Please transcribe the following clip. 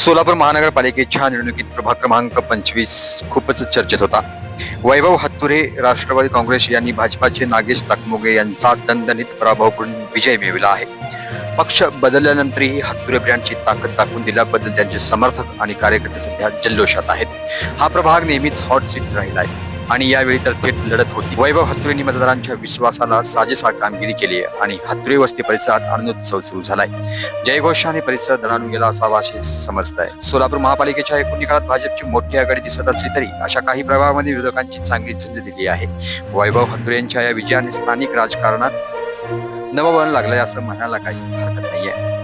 सोलापूर महानगरपालिकेच्या निवडणुकीत प्रभाग क्रमांक 25 खूपच चर्चेत होता. वैभव हत्तुरे राष्ट्रवादी काँग्रेस यांनी भाजपाचे नागेश ताकमोगे यांचा दणदणीत पराभव करून विजय मिळविला आहे. पक्ष बदलल्यानंतरही हत्तुरे ब्रँडची ताकद दाखवून दिल्याबद्दल त्यांचे समर्थक आणि कार्यकर्ते सध्या जल्लोषात आहेत. हा प्रभाग नेहमीच हॉट सीट राहिला आहे आणि यावेळी तर थेट लढत होती. वैभव हत्तुरेंनी मतदारांच्या विश्वासाला साजेसा कामगिरी केली आहे आणि हत्तुरे वस्ती परिसरात आनंदोत्सव सुरू झालाय. जयघोषाने परिसर दणाणून गेला असावा असे समजत आहे. सोलापूर महापालिकेच्या एकूण निकालात भाजपची मोठी आघाडी दिसत असली तरी अशा काही प्रभागामध्ये विरोधकांची चांगली झुंज दिली आहे. वैभव हत्तुरे यांच्या या विजयाने स्थानिक राजकारणात नववळण लागलंय असं म्हणायला काही हरकत नाहीये.